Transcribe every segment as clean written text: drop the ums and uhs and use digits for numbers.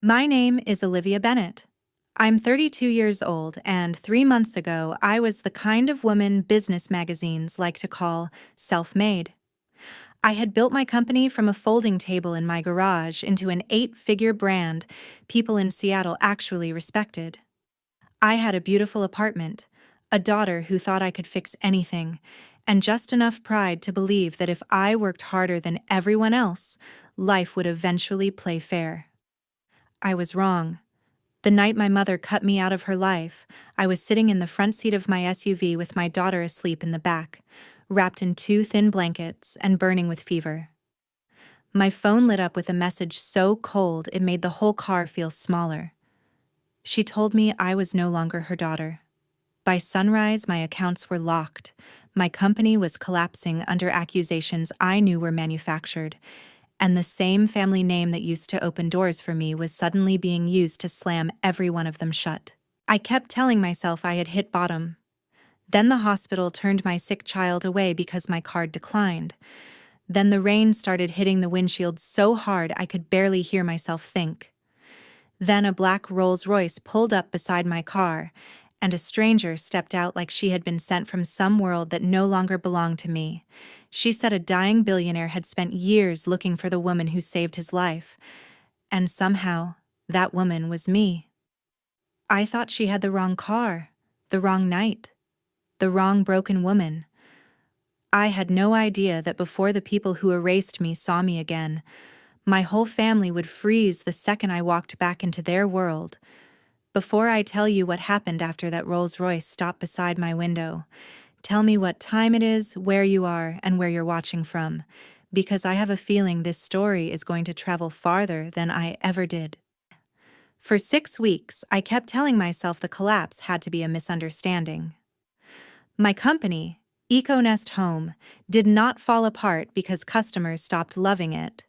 My name is Olivia Bennett. I'm 32 years old, and 3 months ago, I was the kind of woman business magazines like to call self-made. I had built my company from a folding table in my garage into an 8-figure brand people in Seattle actually respected. I had a beautiful apartment, a daughter who thought I could fix anything, and just enough pride to believe that if I worked harder than everyone else, life would eventually play fair. I was wrong. The night my mother cut me out of her life, I was sitting in the front seat of my SUV with my daughter asleep in the back, wrapped in 2 thin blankets and burning with fever. My phone lit up with a message so cold it made the whole car feel smaller. She told me I was no longer her daughter. By sunrise, my accounts were locked. My company was collapsing under accusations I knew were manufactured, and the same family name that used to open doors for me was suddenly being used to slam every one of them shut. I kept telling myself I had hit bottom. Then the hospital turned my sick child away because my card declined. Then the rain started hitting the windshield so hard I could barely hear myself think. Then a black Rolls-Royce pulled up beside my car, and a stranger stepped out like she had been sent from some world that no longer belonged to me. She said a dying billionaire had spent years looking for the woman who saved his life, and somehow, that woman was me. I thought she had the wrong car, the wrong night, the wrong broken woman. I had no idea that before the people who erased me saw me again, my whole family would freeze the second I walked back into their world. Before I tell you what happened after that Rolls-Royce stopped beside my window, tell me what time it is, where you are, and where you're watching from, because I have a feeling this story is going to travel farther than I ever did. For 6 weeks, I kept telling myself the collapse had to be a misunderstanding. My company, EcoNest Home, did not fall apart because customers stopped loving it.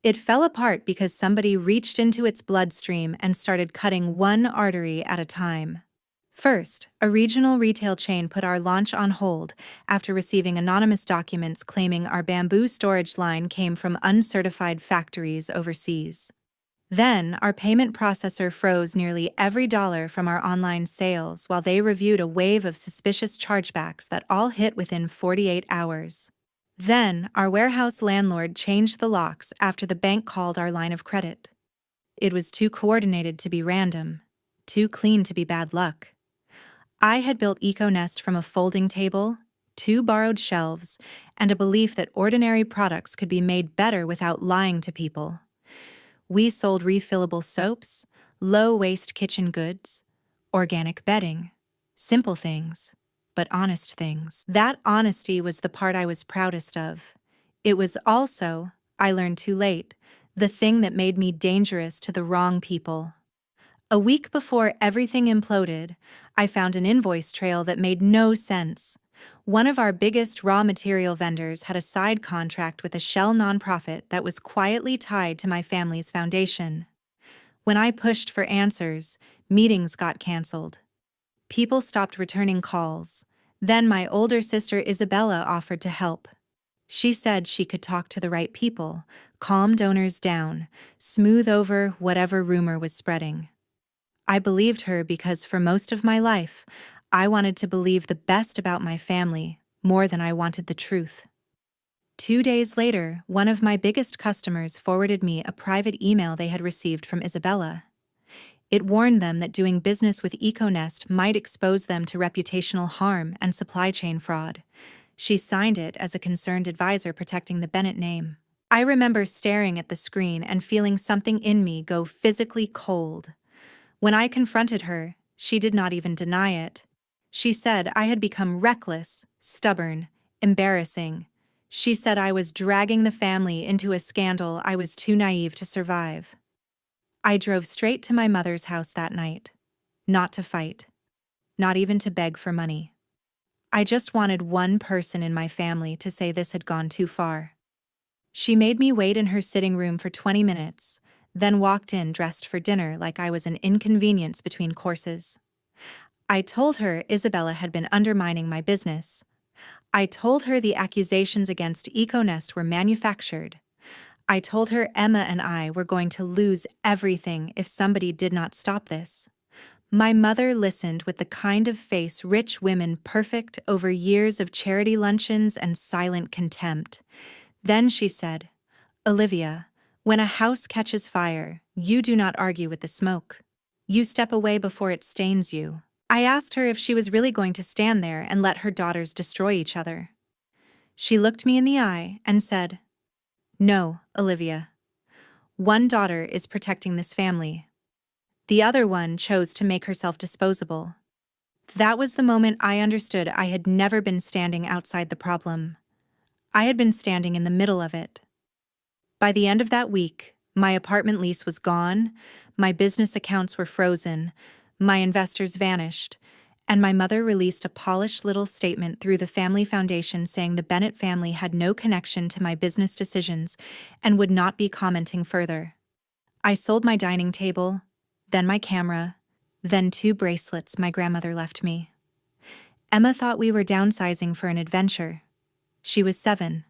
It fell apart because somebody reached into its bloodstream and started cutting one artery at a time. First, a regional retail chain put our launch on hold after receiving anonymous documents claiming our bamboo storage line came from uncertified factories overseas. Then, our payment processor froze nearly every dollar from our online sales while they reviewed a wave of suspicious chargebacks that all hit within 48 hours. Then, our warehouse landlord changed the locks after the bank called our line of credit. It was too coordinated to be random, too clean to be bad luck. I had built EcoNest from a folding table, 2 borrowed shelves, and a belief that ordinary products could be made better without lying to people. We sold refillable soaps, low-waste kitchen goods, organic bedding, simple things, but honest things. That honesty was the part I was proudest of. It was also, I learned too late, the thing that made me dangerous to the wrong people. A week before everything imploded, I found an invoice trail that made no sense. One of our biggest raw material vendors had a side contract with a shell nonprofit that was quietly tied to my family's foundation. When I pushed for answers, meetings got canceled. People stopped returning calls. Then my older sister Isabella offered to help. She said she could talk to the right people, calm donors down, smooth over whatever rumor was spreading. I believed her because for most of my life, I wanted to believe the best about my family more than I wanted the truth. 2 days later, one of my biggest customers forwarded me a private email they had received from Isabella. It warned them that doing business with EcoNest might expose them to reputational harm and supply chain fraud. She signed it as a concerned advisor protecting the Bennett name. I remember staring at the screen and feeling something in me go physically cold. When I confronted her, she did not even deny it. She said I had become reckless, stubborn, embarrassing. She said I was dragging the family into a scandal I was too naive to survive. I drove straight to my mother's house that night. Not to fight. Not even to beg for money. I just wanted one person in my family to say this had gone too far. She made me wait in her sitting room for 20 minutes, then walked in dressed for dinner like I was an inconvenience between courses. I told her Isabella had been undermining my business. I told her the accusations against EcoNest were manufactured. I told her Emma and I were going to lose everything if somebody did not stop this. My mother listened with the kind of face rich women perfect over years of charity luncheons and silent contempt. Then she said, "Olivia, when a house catches fire, you do not argue with the smoke. You step away before it stains you." I asked her if she was really going to stand there and let her daughters destroy each other. She looked me in the eye and said, "No, Olivia. One daughter is protecting this family. The other one chose to make herself disposable." That was the moment I understood I had never been standing outside the problem. I had been standing in the middle of it. By the end of that week, my apartment lease was gone, my business accounts were frozen, my investors vanished, and my mother released a polished little statement through the family foundation saying the Bennett family had no connection to my business decisions and would not be commenting further. I sold my dining table, then my camera, then 2 bracelets my grandmother left me. Emma thought we were downsizing for an adventure. She was 7,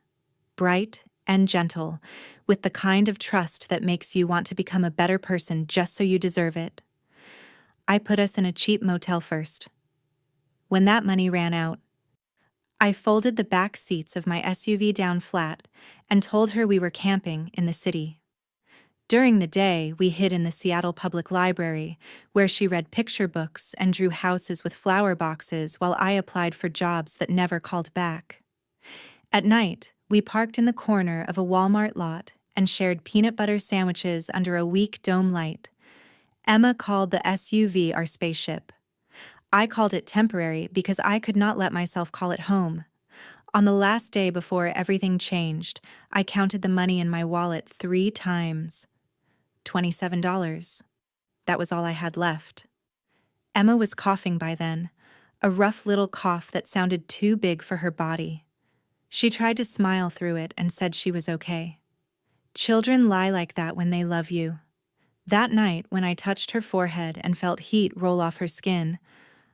bright and gentle, with the kind of trust that makes you want to become a better person just so you deserve it. I put us in a cheap motel first. When that money ran out, I folded the back seats of my SUV down flat and told her we were camping in the city. During the day, we hid in the Seattle Public Library, where she read picture books and drew houses with flower boxes while I applied for jobs that never called back. At night, we parked in the corner of a Walmart lot and shared peanut butter sandwiches under a weak dome light. Emma called the SUV our spaceship. I called it temporary because I could not let myself call it home. On the last day before everything changed, I counted the money in my wallet 3 times. $27. That was all I had left. Emma was coughing by then, a rough little cough that sounded too big for her body. She tried to smile through it and said she was okay. Children lie like that when they love you. That night, when I touched her forehead and felt heat roll off her skin,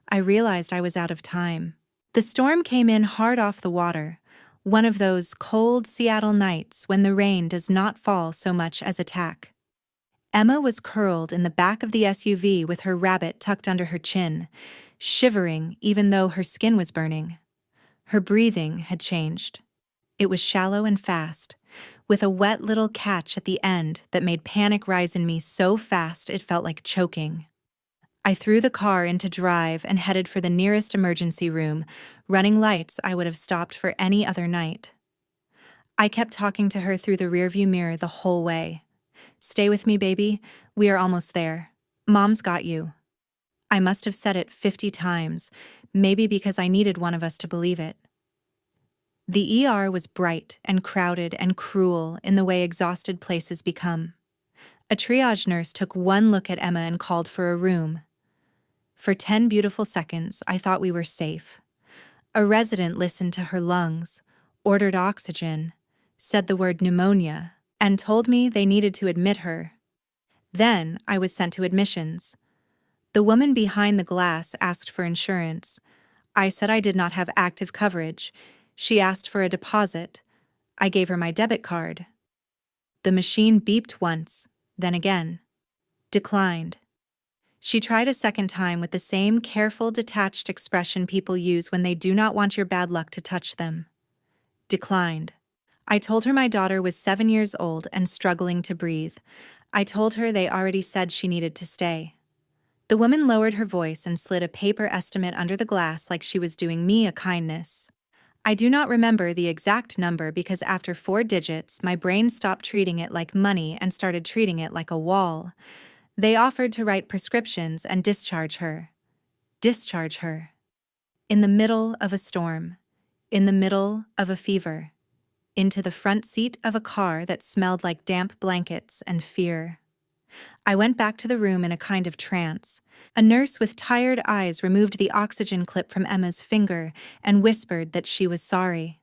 I realized I was out of time. The storm came in hard off the water, one of those cold Seattle nights when the rain does not fall so much as a tack. Emma was curled in the back of the SUV with her rabbit tucked under her chin, shivering even though her skin was burning. Her breathing had changed. It was shallow and fast, with a wet little catch at the end that made panic rise in me so fast it felt like choking. I threw the car into drive and headed for the nearest emergency room, running lights I would have stopped for any other night. I kept talking to her through the rearview mirror the whole way. "Stay with me, baby. We are almost there. Mom's got you." I must have said it 50 times, maybe because I needed one of us to believe it. The ER was bright and crowded and cruel in the way exhausted places become. A triage nurse took one look at Emma and called for a room. For 10 beautiful seconds, I thought we were safe. A resident listened to her lungs, ordered oxygen, said the word pneumonia, and told me they needed to admit her. Then I was sent to admissions. The woman behind the glass asked for insurance. I said I did not have active coverage. She asked for a deposit. I gave her my debit card. The machine beeped once, then again. Declined. She tried a second time with the same careful, detached expression people use when they do not want your bad luck to touch them. Declined. I told her my daughter was 7 years old and struggling to breathe. I told her they already said she needed to stay. The woman lowered her voice and slid a paper estimate under the glass like she was doing me a kindness. I do not remember the exact number because after 4 digits, my brain stopped treating it like money and started treating it like a wall. They offered to write prescriptions and discharge her. Discharge her. In the middle of a storm. In the middle of a fever. Into the front seat of a car that smelled like damp blankets and fear. I went back to the room in a kind of trance. A nurse with tired eyes removed the oxygen clip from Emma's finger and whispered that she was sorry.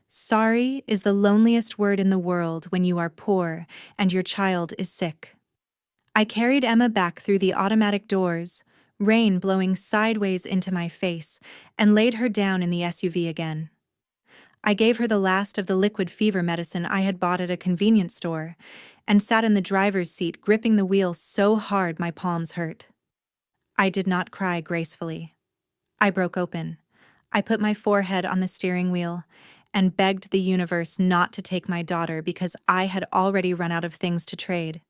Sorry is the loneliest word in the world when you are poor and your child is sick. I carried Emma back through the automatic doors, rain blowing sideways into my face, and laid her down in the SUV again. I gave her the last of the liquid fever medicine I had bought at a convenience store, and sat in the driver's seat gripping the wheel so hard my palms hurt. I did not cry gracefully. I broke open. I put my forehead on the steering wheel and begged the universe not to take my daughter because I had already run out of things to trade.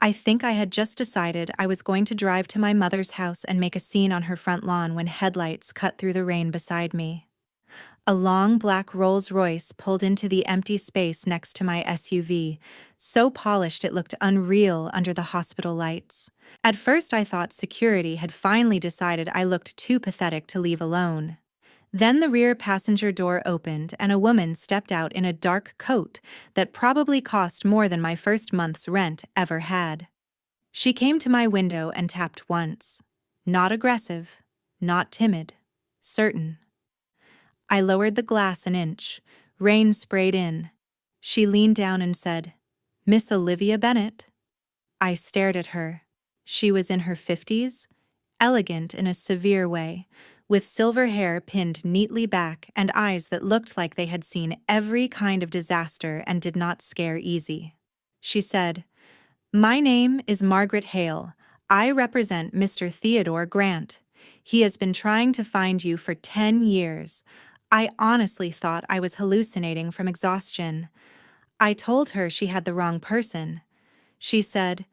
I think I had just decided I was going to drive to my mother's house and make a scene on her front lawn when headlights cut through the rain beside me. A long black Rolls-Royce pulled into the empty space next to my SUV, so polished it looked unreal under the hospital lights. At first I thought security had finally decided I looked too pathetic to leave alone. Then the rear passenger door opened and a woman stepped out in a dark coat that probably cost more than my first month's rent ever had. She came to my window and tapped once. Not aggressive, not timid, certain. I lowered the glass an inch. Rain sprayed in. She leaned down and said, "Miss Olivia Bennett?" I stared at her. She was in her 50s, elegant in a severe way, with silver hair pinned neatly back and eyes that looked like they had seen every kind of disaster and did not scare easy. She said, "My name is Margaret Hale. I represent Mr. Theodore Grant. He has been trying to find you for 10 years. I honestly thought I was hallucinating from exhaustion." I told her she had the wrong person. She said,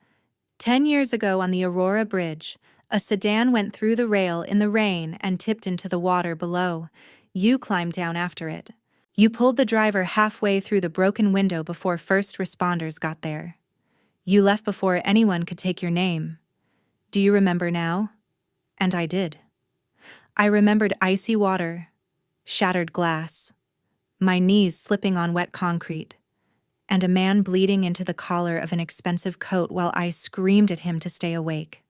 10 years ago on the Aurora Bridge, a sedan went through the rail in the rain and tipped into the water below. You climbed down after it. You pulled the driver halfway through the broken window before first responders got there. You left before anyone could take your name. Do you remember now?" And I did. I remembered icy water, shattered glass, my knees slipping on wet concrete, and a man bleeding into the collar of an expensive coat while I screamed at him to stay awake.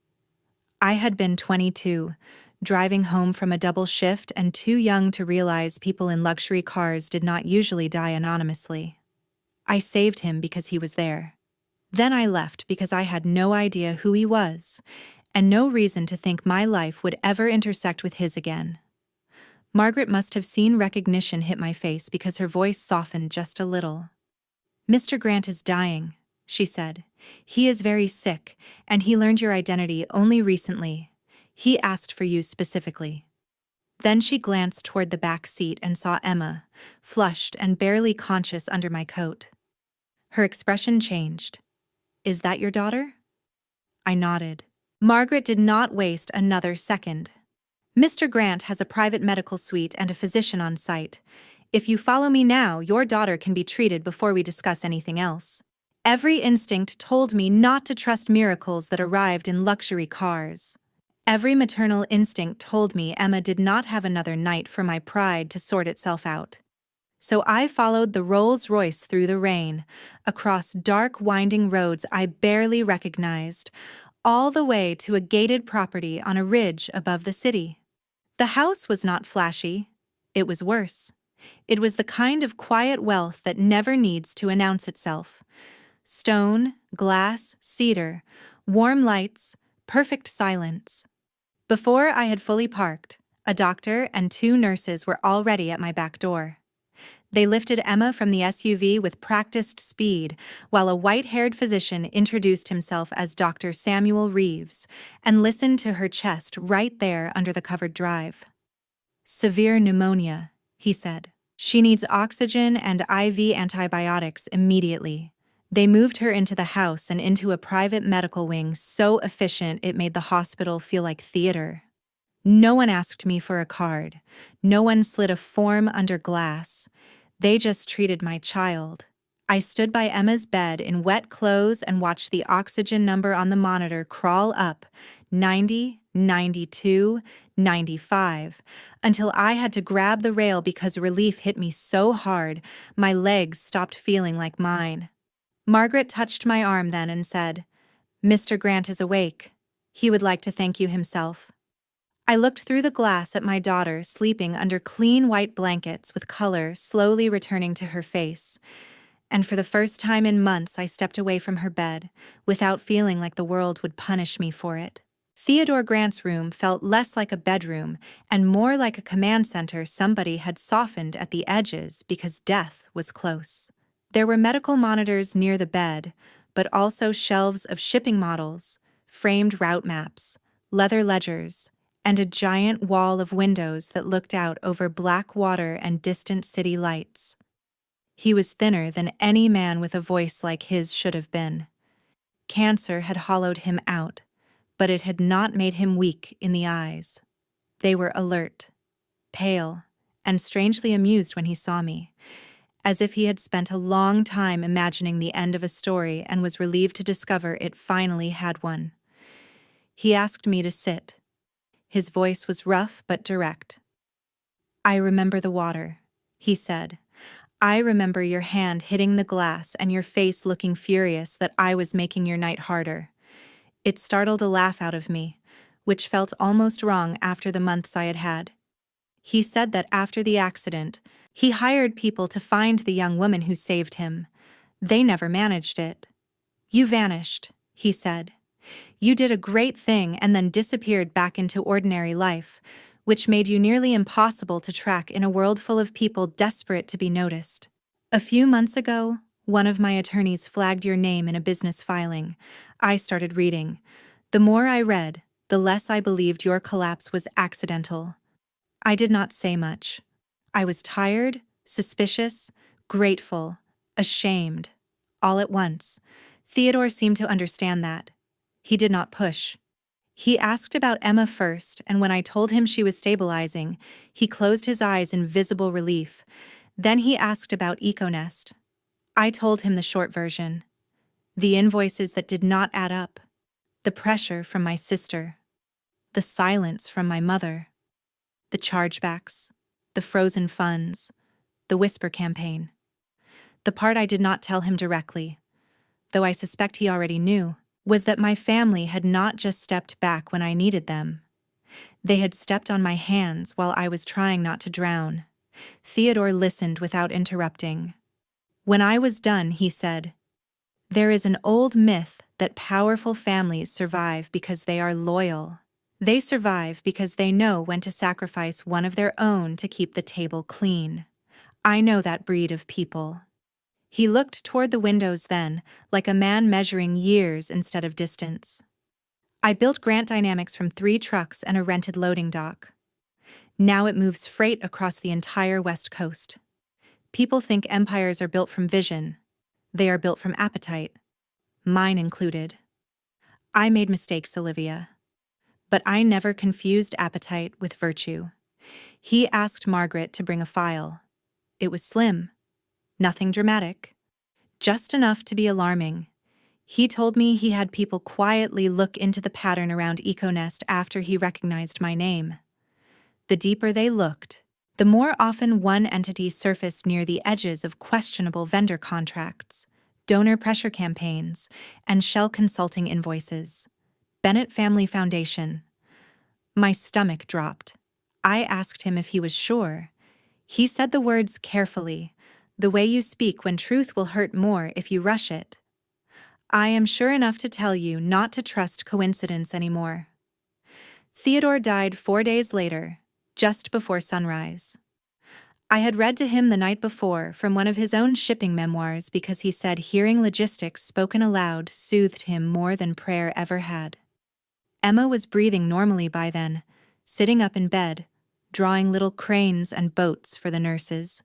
I had been 22, driving home from a double shift and too young to realize people in luxury cars did not usually die anonymously. I saved him because he was there. Then I left because I had no idea who he was, and no reason to think my life would ever intersect with his again. Margaret must have seen recognition hit my face because her voice softened just a little. "Mr. Grant is dying," she said. "He is very sick, and he learned your identity only recently. He asked for you specifically." Then she glanced toward the back seat and saw Emma, flushed and barely conscious under my coat. Her expression changed. "Is that your daughter?" I nodded. Margaret did not waste another second. "Mr. Grant has a private medical suite and a physician on site. If you follow me now, your daughter can be treated before we discuss anything else." Every instinct told me not to trust miracles that arrived in luxury cars. Every maternal instinct told me Emma did not have another night for my pride to sort itself out. So I followed the Rolls-Royce through the rain, across dark winding roads I barely recognized, all the way to a gated property on a ridge above the city. The house was not flashy. It was worse. It was the kind of quiet wealth that never needs to announce itself. Stone, glass, cedar, warm lights, perfect silence. Before I had fully parked, a doctor and 2 nurses were already at my back door. They lifted Emma from the SUV with practiced speed, while a white-haired physician introduced himself as Dr. Samuel Reeves and listened to her chest right there under the covered drive. "Severe pneumonia," he said. "She needs oxygen and IV antibiotics immediately." They moved her into the house and into a private medical wing so efficient it made the hospital feel like theater. No one asked me for a card. No one slid a form under glass. They just treated my child. I stood by Emma's bed in wet clothes and watched the oxygen number on the monitor crawl up, 90, 92, 95, until I had to grab the rail because relief hit me so hard my legs stopped feeling like mine. Margaret touched my arm then and said, "Mr. Grant is awake. He would like to thank you himself." I looked through the glass at my daughter sleeping under clean white blankets with color slowly returning to her face, and for the first time in months I stepped away from her bed, without feeling like the world would punish me for it. Theodore Grant's room felt less like a bedroom and more like a command center somebody had softened at the edges because death was close. There were medical monitors near the bed, but also shelves of shipping models, framed route maps, leather ledgers, and a giant wall of windows that looked out over black water and distant city lights. He was thinner than any man with a voice like his should have been. Cancer had hollowed him out, but it had not made him weak in the eyes. They were alert, pale, and strangely amused when he saw me, as if he had spent a long time imagining the end of a story and was relieved to discover it finally had one. He asked me to sit. His voice was rough but direct. "I remember the water," he said. "I remember your hand hitting the glass and your face looking furious that I was making your night harder." It startled a laugh out of me, which felt almost wrong after the months I had had. He said that after the accident, he hired people to find the young woman who saved him. They never managed it. "You vanished," he said. "You did a great thing and then disappeared back into ordinary life, which made you nearly impossible to track in a world full of people desperate to be noticed. A few months ago, one of my attorneys flagged your name in a business filing. I started reading. The more I read, the less I believed your collapse was accidental. I did not say much. I was tired, suspicious, grateful, ashamed, all at once. Theodore seemed to understand that. He did not push. He asked about Emma first, and when I told him she was stabilizing, he closed his eyes in visible relief. Then he asked about EcoNest. I told him the short version. The invoices that did not add up. The pressure from my sister. The silence from my mother. The chargebacks. The frozen funds. The whisper campaign. The part I did not tell him directly, though I suspect he already knew, was that my family had not just stepped back when I needed them. They had stepped on my hands while I was trying not to drown. Theodore listened without interrupting. When I was done, he said, "There is an old myth that powerful families survive because they are loyal. They survive because they know when to sacrifice one of their own to keep the table clean. I know that breed of people." He looked toward the windows then, like a man measuring years instead of distance. "I built Grant Dynamics from 3 trucks and a rented loading dock. Now it moves freight across the entire West Coast. People think empires are built from vision. They are built from appetite. Mine included. I made mistakes, Olivia. But I never confused appetite with virtue." He asked Margaret to bring a file. It was slim. Nothing dramatic. Just enough to be alarming. He told me he had people quietly look into the pattern around EcoNest after he recognized my name. The deeper they looked, the more often one entity surfaced near the edges of questionable vendor contracts, donor pressure campaigns, and Shell consulting invoices. Bennett Family Foundation. My stomach dropped. I asked him if he was sure. He said the words carefully, the way you speak when truth will hurt more if you rush it. "I am sure enough to tell you not to trust coincidence anymore." Theodore died 4 days later, just before sunrise. I had read to him the night before from one of his own shipping memoirs because he said hearing logistics spoken aloud soothed him more than prayer ever had. Emma was breathing normally by then, sitting up in bed, drawing little cranes and boats for the nurses.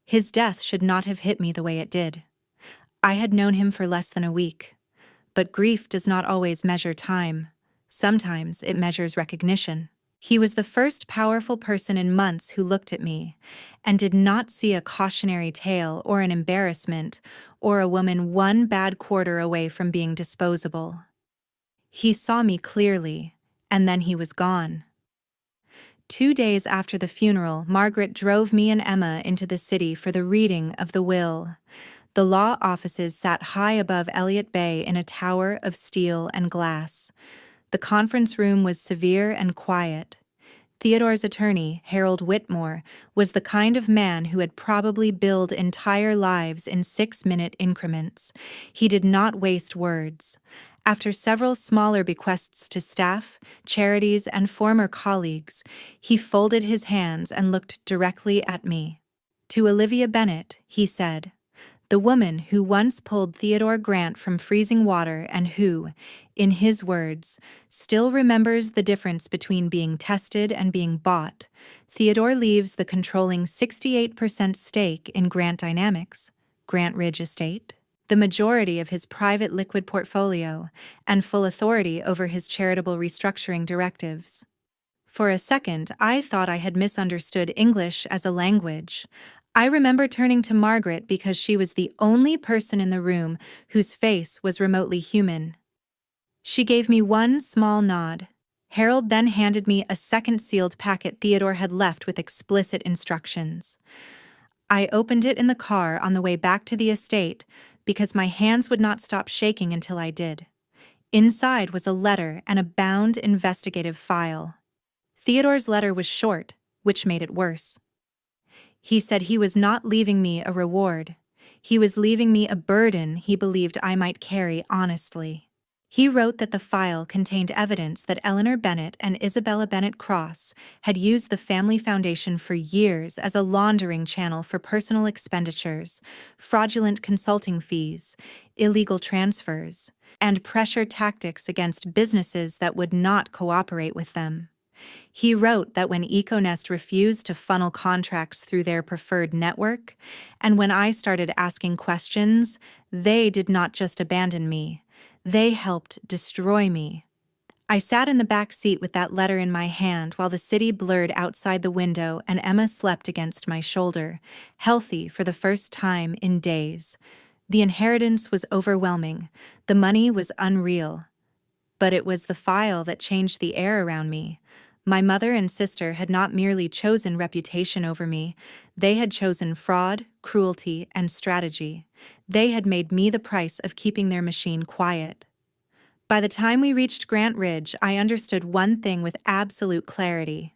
His death should not have hit me the way it did. I had known him for less than a week. But grief does not always measure time. Sometimes it measures recognition. He was the first powerful person in months who looked at me and did not see a cautionary tale or an embarrassment or a woman one bad quarter away from being disposable. He saw me clearly, and then he was gone. 2 days after the funeral, Margaret drove me and Emma into the city for the reading of the will. The law offices sat high above Elliott Bay in a tower of steel and glass. The conference room was severe and quiet. Theodore's attorney, Harold Whitmore, was the kind of man who had probably billed entire lives in 6-minute increments. He did not waste words. After several smaller bequests to staff, charities, and former colleagues, he folded his hands and looked directly at me. To Olivia Bennett, he said, the woman who once pulled Theodore Grant from freezing water and who, in his words, still remembers the difference between being tested and being bought, Theodore leaves the controlling 68% stake in Grant Dynamics, Grant Ridge Estate, the majority of his private liquid portfolio, and full authority over his charitable restructuring directives. For a second, I thought I had misunderstood English as a language. I remember turning to Margaret because she was the only person in the room whose face was remotely human. She gave me one small nod. Harold then handed me a second sealed packet Theodore had left with explicit instructions. I opened it in the car on the way back to the estate because my hands would not stop shaking until I did. Inside was a letter and a bound investigative file. Theodore's letter was short, which made it worse. He said he was not leaving me a reward. He was leaving me a burden he believed I might carry honestly. He wrote that the file contained evidence that Eleanor Bennett and Isabella Bennett Cross had used the family foundation for years as a laundering channel for personal expenditures, fraudulent consulting fees, illegal transfers, and pressure tactics against businesses that would not cooperate with them. He wrote that when EcoNest refused to funnel contracts through their preferred network, and when I started asking questions, they did not just abandon me. They helped destroy me. I sat in the back seat with that letter in my hand while the city blurred outside the window and Emma slept against my shoulder, healthy for the first time in days. The inheritance was overwhelming. The money was unreal. But it was the file that changed the air around me. My mother and sister had not merely chosen reputation over me, they had chosen fraud, cruelty, and strategy. They had made me the price of keeping their machine quiet. By the time we reached Grant Ridge, I understood one thing with absolute clarity.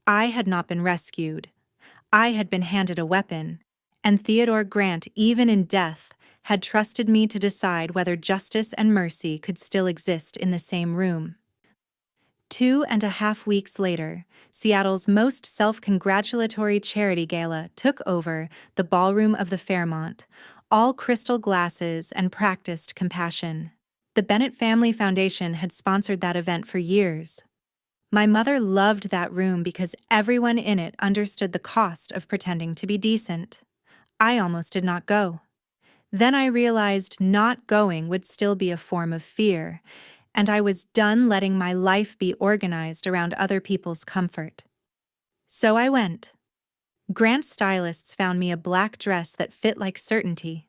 I had not been rescued. I had been handed a weapon, and Theodore Grant, even in death, had trusted me to decide whether justice and mercy could still exist in the same room. 2.5 weeks later, Seattle's most self-congratulatory charity gala took over the ballroom of the Fairmont, all crystal glasses and practiced compassion. The Bennett Family Foundation had sponsored that event for years. My mother loved that room because everyone in it understood the cost of pretending to be decent. I almost did not go. Then I realized not going would still be a form of fear, and I was done letting my life be organized around other people's comfort. So I went. Grant's stylists found me a black dress that fit like certainty.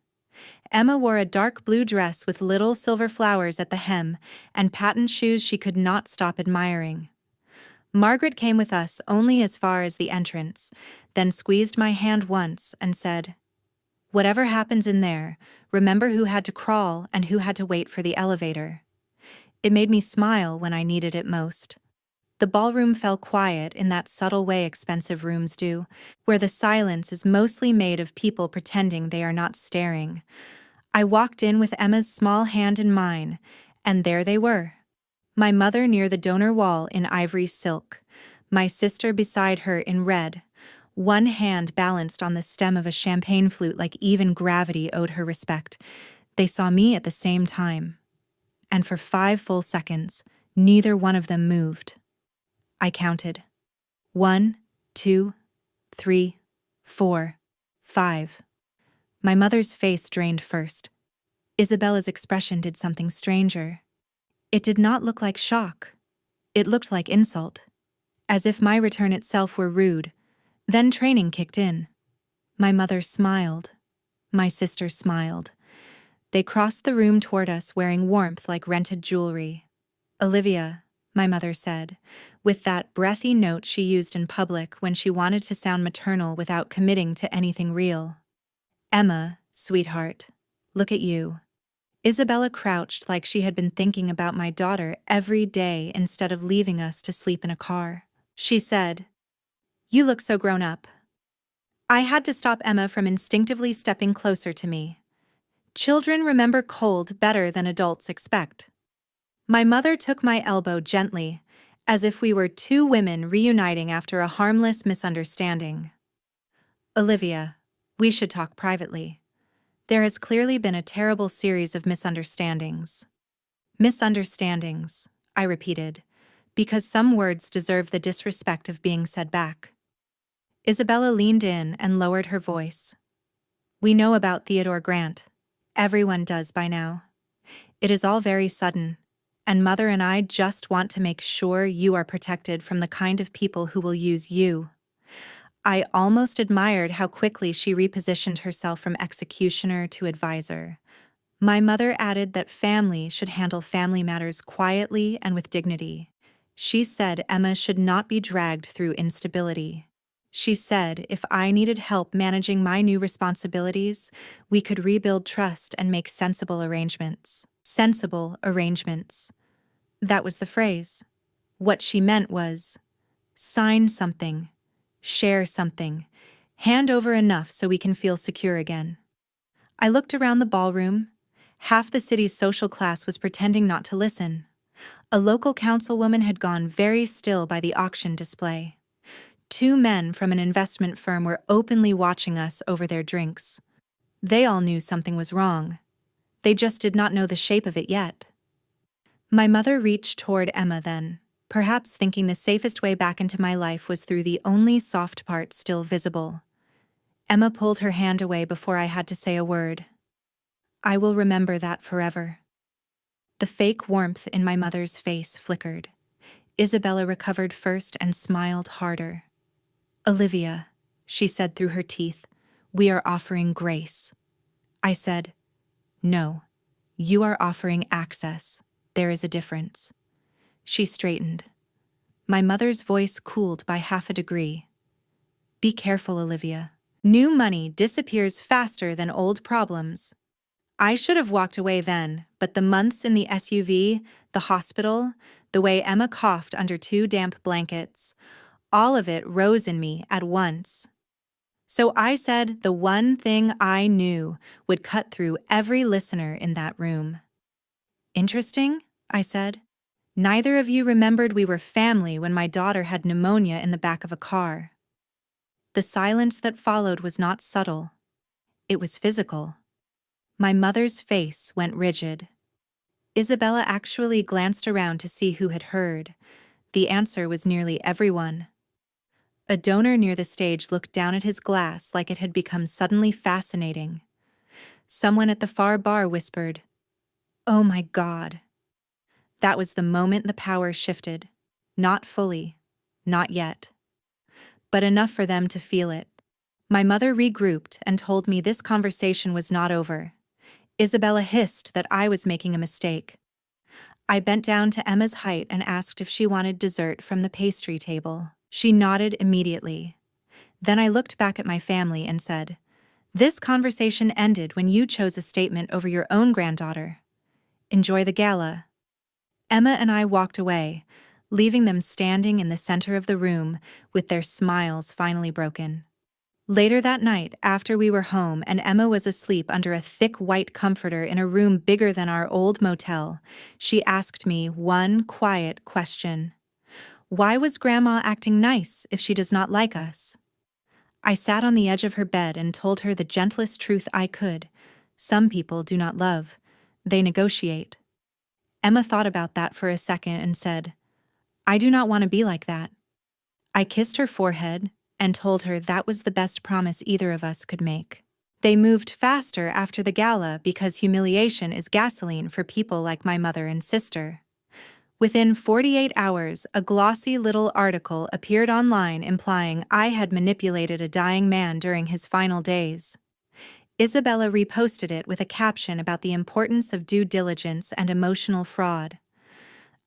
Emma wore a dark blue dress with little silver flowers at the hem and patent shoes she could not stop admiring. Margaret came with us only as far as the entrance, then squeezed my hand once and said, "Whatever happens in there, remember who had to crawl and who had to wait for the elevator." It made me smile when I needed it most. The ballroom fell quiet in that subtle way expensive rooms do, where the silence is mostly made of people pretending they are not staring. I walked in with Emma's small hand in mine, and there they were. My mother near the donor wall in ivory silk, my sister beside her in red, one hand balanced on the stem of a champagne flute like even gravity owed her respect. They saw me at the same time. And for 5 full seconds, neither one of them moved. I counted. 1, 2, 3, 4, 5. My mother's face drained first. Isabella's expression did something stranger. It did not look like shock. It looked like insult, as if my return itself were rude. Then training kicked in. My mother smiled. My sister smiled. They crossed the room toward us wearing warmth like rented jewelry. "Olivia," my mother said, with that breathy note she used in public when she wanted to sound maternal without committing to anything real. "Emma, sweetheart, look at you." Isabella crouched like she had been thinking about my daughter every day instead of leaving us to sleep in a car. She said, "You look so grown up." I had to stop Emma from instinctively stepping closer to me. Children remember cold better than adults expect. My mother took my elbow gently, as if we were two women reuniting after a harmless misunderstanding. Olivia, we should talk privately. There has clearly been a terrible series of misunderstandings. Misunderstandings, I repeated, because some words deserve the disrespect of being said back. Isabella leaned in and lowered her voice. We know about Theodore Grant. Everyone does by now. It is all very sudden, and Mother and I just want to make sure you are protected from the kind of people who will use you. I almost admired how quickly she repositioned herself from executioner to advisor. My mother added that family should handle family matters quietly and with dignity. She said Emma should not be dragged through instability. She said if I needed help managing my new responsibilities, we could rebuild trust and make sensible arrangements. Sensible arrangements. That was the phrase. What she meant was, sign something, share something, hand over enough so we can feel secure again. I looked around the ballroom. Half the city's social class was pretending not to listen. A local councilwoman had gone very still by the auction display. Two men from an investment firm were openly watching us over their drinks. They all knew something was wrong. They just did not know the shape of it yet. My mother reached toward Emma then, perhaps thinking the safest way back into my life was through the only soft part still visible. Emma pulled her hand away before I had to say a word. I will remember that forever. The fake warmth in my mother's face flickered. Isabella recovered first and smiled harder. Olivia, she said through her teeth, we are offering grace. I said, no, you are offering access. There is a difference. She straightened. My mother's voice cooled by half a degree. Be careful, Olivia. New money disappears faster than old problems. I should have walked away then, but the months in the SUV, the hospital, the way Emma coughed under two damp blankets, all of it rose in me at once. So I said the one thing I knew would cut through every listener in that room. Interesting, I said. Neither of you remembered we were family when my daughter had pneumonia in the back of a car. The silence that followed was not subtle. It was physical. My mother's face went rigid. Isabella actually glanced around to see who had heard. The answer was nearly everyone. A donor near the stage looked down at his glass like it had become suddenly fascinating. Someone at the far bar whispered, "Oh my God." That was the moment the power shifted. Not fully. Not yet. But enough for them to feel it. My mother regrouped and told me this conversation was not over. Isabella hissed that I was making a mistake. I bent down to Emma's height and asked if she wanted dessert from the pastry table. She nodded immediately. Then I looked back at my family and said, "This conversation ended when you chose a statement over your own granddaughter. Enjoy the gala." Emma and I walked away, leaving them standing in the center of the room with their smiles finally broken. Later that night, after we were home and Emma was asleep under a thick white comforter in a room bigger than our old motel, she asked me one quiet question. Why was Grandma acting nice if she does not like us? I sat on the edge of her bed and told her the gentlest truth I could. Some people do not love. They negotiate. Emma thought about that for a second and said, I do not want to be like that. I kissed her forehead and told her that was the best promise either of us could make. They moved faster after the gala because humiliation is gasoline for people like my mother and sister. Within 48 hours, a glossy little article appeared online implying I had manipulated a dying man during his final days. Isabella reposted it with a caption about the importance of due diligence and emotional fraud.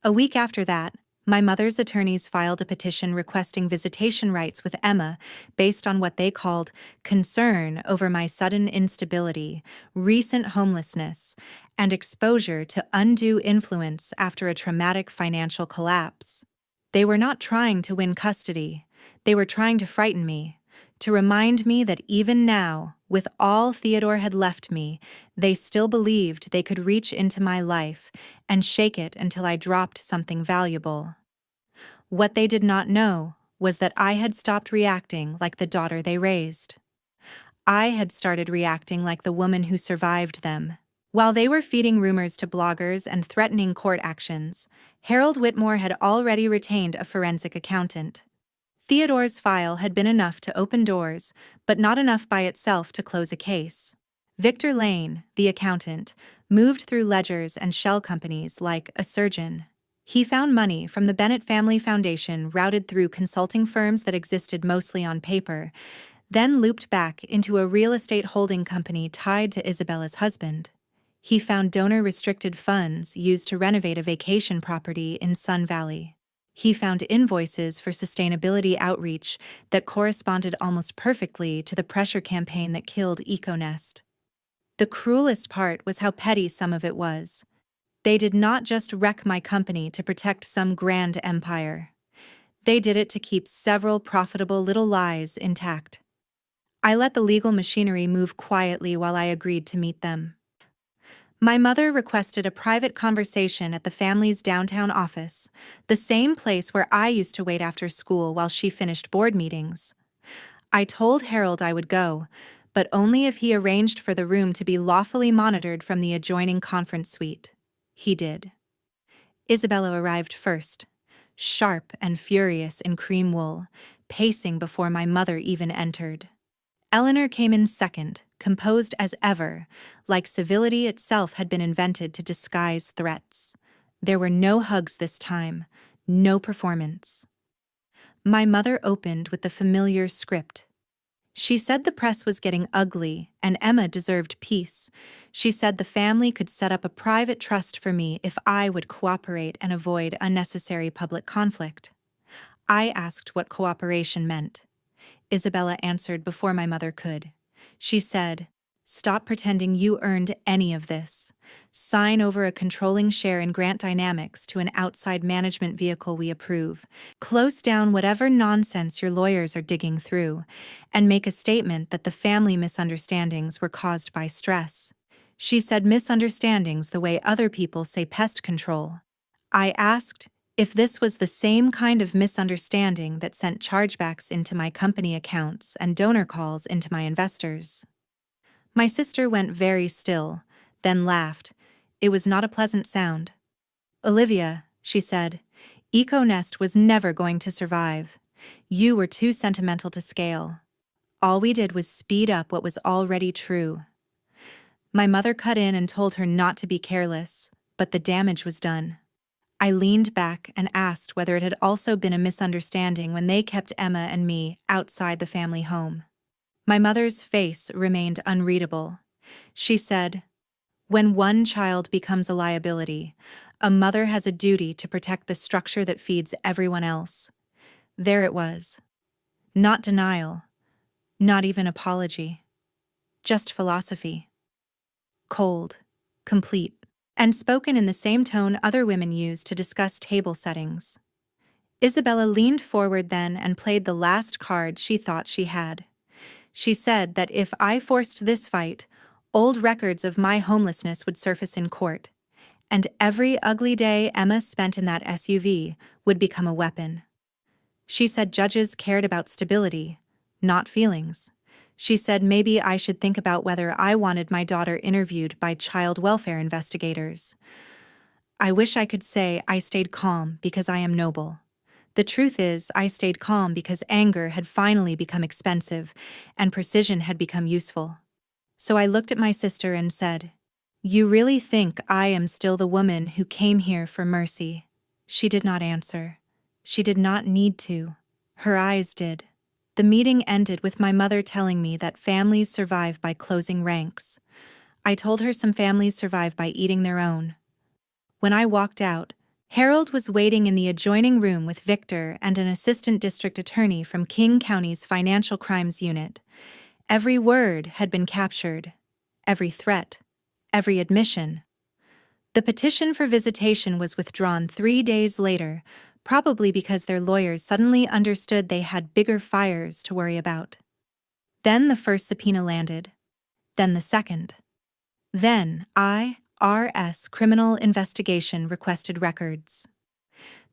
A week after that, my mother's attorneys filed a petition requesting visitation rights with Emma based on what they called concern over my sudden instability, recent homelessness, and exposure to undue influence after a traumatic financial collapse. They were not trying to win custody. They were trying to frighten me, to remind me that even now, with all Theodore had left me, they still believed they could reach into my life and shake it until I dropped something valuable. What they did not know was that I had stopped reacting like the daughter they raised. I had started reacting like the woman who survived them. While they were feeding rumors to bloggers and threatening court actions, Harold Whitmore had already retained a forensic accountant. Theodore's file had been enough to open doors, but not enough by itself to close a case. Victor Lane, the accountant, moved through ledgers and shell companies like a surgeon. He found money from the Bennett Family Foundation routed through consulting firms that existed mostly on paper, then looped back into a real estate holding company tied to Isabella's husband. He found donor-restricted funds used to renovate a vacation property in Sun Valley. He found invoices for sustainability outreach that corresponded almost perfectly to the pressure campaign that killed EcoNest. The cruelest part was how petty some of it was. They did not just wreck my company to protect some grand empire. They did it to keep several profitable little lies intact. I let the legal machinery move quietly while I agreed to meet them. My mother requested a private conversation at the family's downtown office, the same place where I used to wait after school while she finished board meetings. I told Harold I would go, but only if he arranged for the room to be lawfully monitored from the adjoining conference suite. He did. Isabella arrived first, sharp and furious in cream wool, pacing before my mother even entered. Eleanor came in second, composed as ever, like civility itself had been invented to disguise threats. There were no hugs this time, no performance. My mother opened with the familiar script. She said the press was getting ugly and Emma deserved peace. She said the family could set up a private trust for me if I would cooperate and avoid unnecessary public conflict. I asked what cooperation meant. Isabella answered before my mother could. She said, "Stop pretending you earned any of this. Sign over a controlling share in Grant Dynamics to an outside management vehicle we approve. Close down whatever nonsense your lawyers are digging through, and make a statement that the family misunderstandings were caused by stress." She said misunderstandings the way other people say pest control. I asked if this was the same kind of misunderstanding that sent chargebacks into my company accounts and donor calls into my investors. My sister went very still, then laughed. It was not a pleasant sound. "Olivia," she said, "EcoNest was never going to survive. You were too sentimental to scale. All we did was speed up what was already true." My mother cut in and told her not to be careless, but the damage was done. I leaned back and asked whether it had also been a misunderstanding when they kept Emma and me outside the family home. My mother's face remained unreadable. She said, "When one child becomes a liability, a mother has a duty to protect the structure that feeds everyone else." There it was. Not denial, not even apology. Just philosophy. Cold, complete, and spoken in the same tone other women use to discuss table settings. Isabella leaned forward then and played the last card she thought she had. She said that if I forced this fight, old records of my homelessness would surface in court, and every ugly day Emma spent in that SUV would become a weapon. She said judges cared about stability, not feelings. She said maybe I should think about whether I wanted my daughter interviewed by child welfare investigators. I wish I could say I stayed calm because I am noble. The truth is, I stayed calm because anger had finally become expensive and precision had become useful. So I looked at my sister and said, "You really think I am still the woman who came here for mercy?" She did not answer. She did not need to. Her eyes did. The meeting ended with my mother telling me that families survive by closing ranks. I told her some families survive by eating their own. When I walked out, Harold was waiting in the adjoining room with Victor and an assistant district attorney from King County's Financial Crimes Unit. Every word had been captured, every threat, every admission. The petition for visitation was withdrawn 3 days later, probably because their lawyers suddenly understood they had bigger fires to worry about. Then the first subpoena landed. Then the second. Then IRS Criminal Investigation requested records.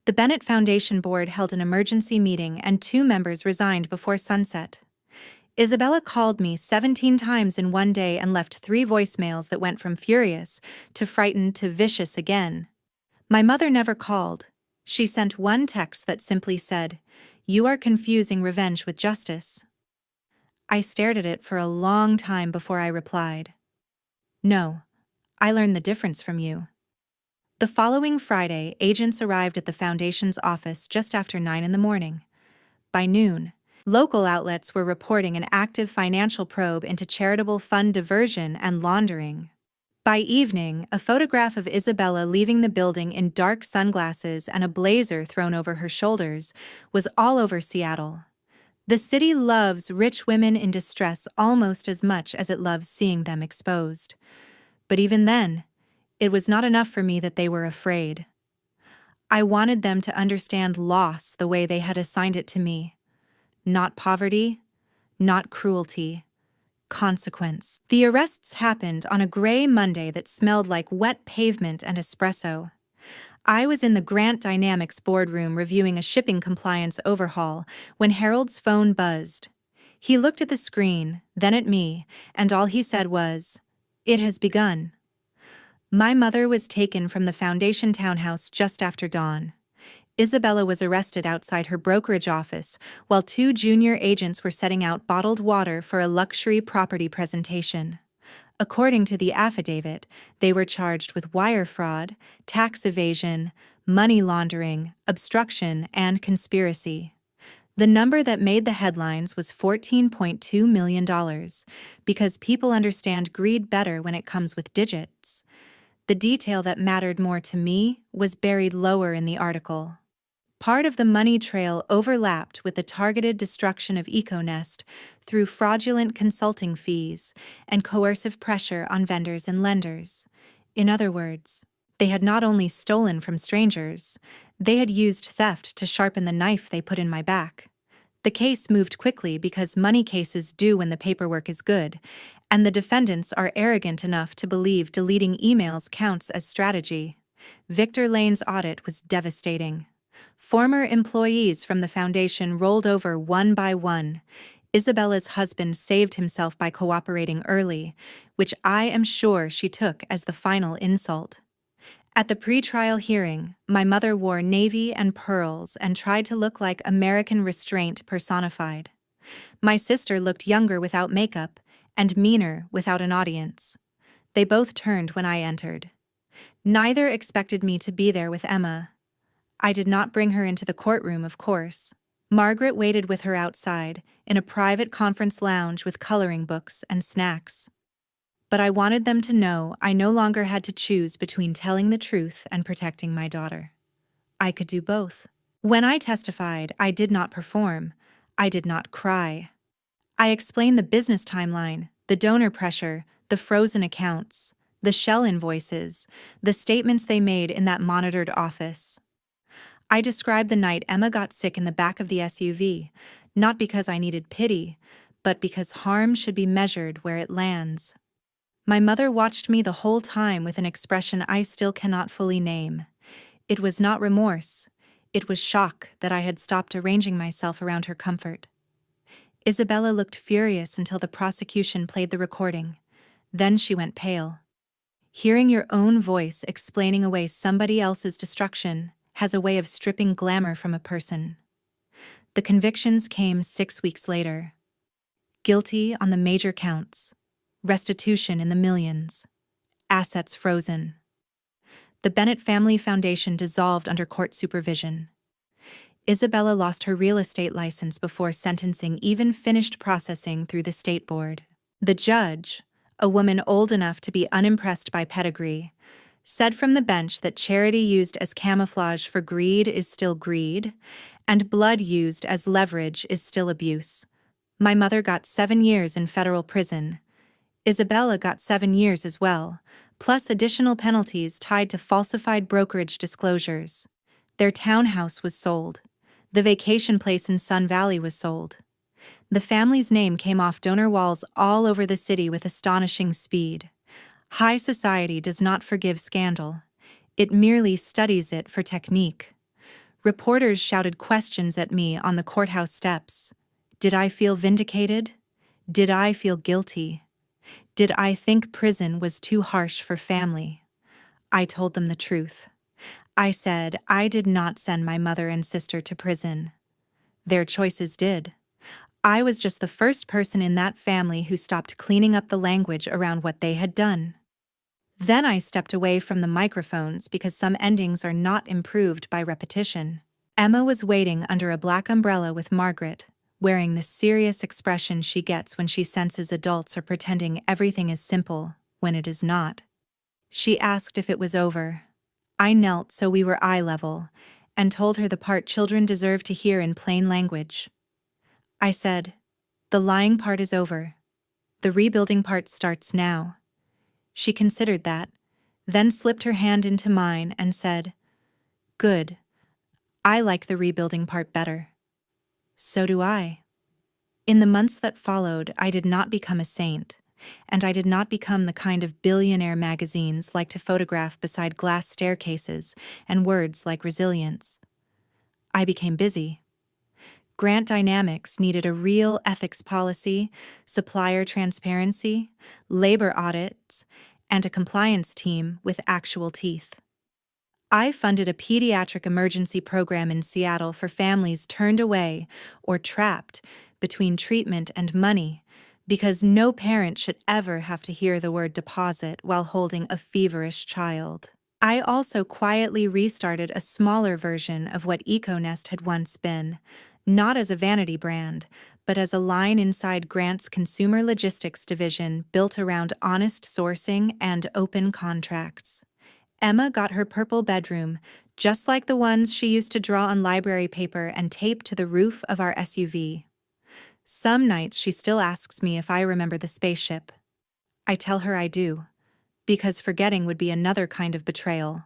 The Bennett Foundation Board held an emergency meeting and 2 members resigned before sunset. Isabella called me 17 times in one day and left 3 voicemails that went from furious to frightened to vicious again. My mother never called. She sent one text that simply said, "You are confusing revenge with justice." I stared at it for a long time before I replied. "No, I learned the difference from you." The following Friday, agents arrived at the Foundation's office just after 9 in the morning. By noon, local outlets were reporting an active financial probe into charitable fund diversion and laundering. By evening, a photograph of Isabella leaving the building in dark sunglasses and a blazer thrown over her shoulders was all over Seattle. The city loves rich women in distress almost as much as it loves seeing them exposed. But even then, it was not enough for me that they were afraid. I wanted them to understand loss the way they had assigned it to me. Not poverty, not cruelty, consequence. The arrests happened on a gray Monday that smelled like wet pavement and espresso. I was in the Grant Dynamics boardroom reviewing a shipping compliance overhaul when Harold's phone buzzed. He looked at the screen, then at me, and all he said was, "It has begun." My mother was taken from the Foundation townhouse just after dawn. Isabella was arrested outside her brokerage office while 2 junior agents were setting out bottled water for a luxury property presentation. According to the affidavit, they were charged with wire fraud, tax evasion, money laundering, obstruction, and conspiracy. The number that made the headlines was $14.2 million, because people understand greed better when it comes with digits. The detail that mattered more to me was buried lower in the article. Part of the money trail overlapped with the targeted destruction of EcoNest through fraudulent consulting fees and coercive pressure on vendors and lenders. In other words, they had not only stolen from strangers, they had used theft to sharpen the knife they put in my back. The case moved quickly because money cases do when the paperwork is good, and the defendants are arrogant enough to believe deleting emails counts as strategy. Victor Lane's audit was devastating. Former employees from the Foundation rolled over one by one. Isabella's husband saved himself by cooperating early, which I am sure she took as the final insult. At the pre-trial hearing, my mother wore navy and pearls and tried to look like American restraint personified. My sister looked younger without makeup and meaner without an audience. They both turned when I entered. Neither expected me to be there with Emma. I did not bring her into the courtroom, of course. Margaret waited with her outside, in a private conference lounge with coloring books and snacks. But I wanted them to know I no longer had to choose between telling the truth and protecting my daughter. I could do both. When I testified, I did not perform. I did not cry. I explained the business timeline, the donor pressure, the frozen accounts, the shell invoices, the statements they made in that monitored office. I described the night Emma got sick in the back of the SUV, not because I needed pity, but because harm should be measured where it lands. My mother watched me the whole time with an expression I still cannot fully name. It was not remorse. It was shock that I had stopped arranging myself around her comfort. Isabella looked furious until the prosecution played the recording. Then she went pale. Hearing your own voice explaining away somebody else's destruction has a way of stripping glamour from a person. The convictions came 6 weeks later. Guilty on the major counts. Restitution in the millions. Assets frozen. The Bennett Family Foundation dissolved under court supervision. Isabella lost her real estate license before sentencing even finished processing through the state board. The judge, a woman old enough to be unimpressed by pedigree, said from the bench that charity used as camouflage for greed is still greed, and blood used as leverage is still abuse. My mother got 7 years in federal prison. Isabella got 7 years as well, plus additional penalties tied to falsified brokerage disclosures. Their townhouse was sold. The vacation place in Sun Valley was sold. The family's name came off donor walls all over the city with astonishing speed. High society does not forgive scandal. It merely studies it for technique. Reporters shouted questions at me on the courthouse steps. Did I feel vindicated? Did I feel guilty? Did I think prison was too harsh for family? I told them the truth. I said I did not send my mother and sister to prison. Their choices did. I was just the first person in that family who stopped cleaning up the language around what they had done. Then I stepped away from the microphones because some endings are not improved by repetition. Emma was waiting under a black umbrella with Margaret, wearing the serious expression she gets when she senses adults are pretending everything is simple when it is not. She asked if it was over. I knelt so we were eye level and told her the part children deserve to hear in plain language. I said, "The lying part is over. The rebuilding part starts now." She considered that, then slipped her hand into mine and said, "Good. I like the rebuilding part better." So do I. In the months that followed, I did not become a saint, and I did not become the kind of billionaire magazines like to photograph beside glass staircases and words like resilience. I became busy. Grant Dynamics needed a real ethics policy, supplier transparency, labor audits, and a compliance team with actual teeth. I funded a pediatric emergency program in Seattle for families turned away or trapped between treatment and money, because no parent should ever have to hear the word deposit while holding a feverish child. I also quietly restarted a smaller version of what EcoNest had once been, not as a vanity brand, but as a line inside Grant's consumer logistics division built around honest sourcing and open contracts. Emma got her purple bedroom, just like the ones she used to draw on library paper and tape to the roof of our SUV. Some nights she still asks me if I remember the spaceship. I tell her I do, because forgetting would be another kind of betrayal.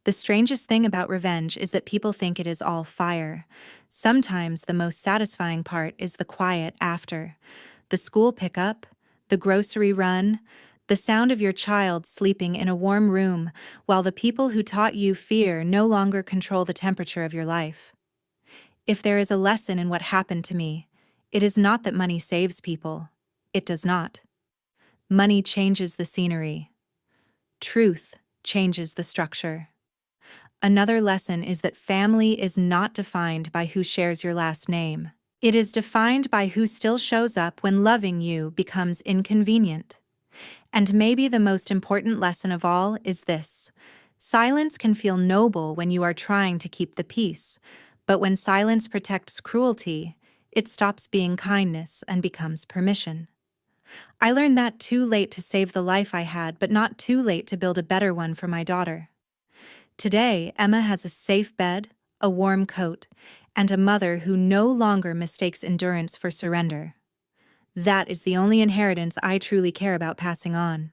The strangest thing about revenge is that people think it is all fire. Sometimes the most satisfying part is the quiet after. The school pickup, the grocery run, the sound of your child sleeping in a warm room while the people who taught you fear no longer control the temperature of your life. If there is a lesson in what happened to me, it is not that money saves people. It does not. Money changes the scenery. Truth changes the structure. Another lesson is that family is not defined by who shares your last name. It is defined by who still shows up when loving you becomes inconvenient. And maybe the most important lesson of all is this: silence can feel noble when you are trying to keep the peace, but when silence protects cruelty, it stops being kindness and becomes permission. I learned that too late to save the life I had, but not too late to build a better one for my daughter. Today, Emma has a safe bed, a warm coat, and a mother who no longer mistakes endurance for surrender. That is the only inheritance I truly care about passing on.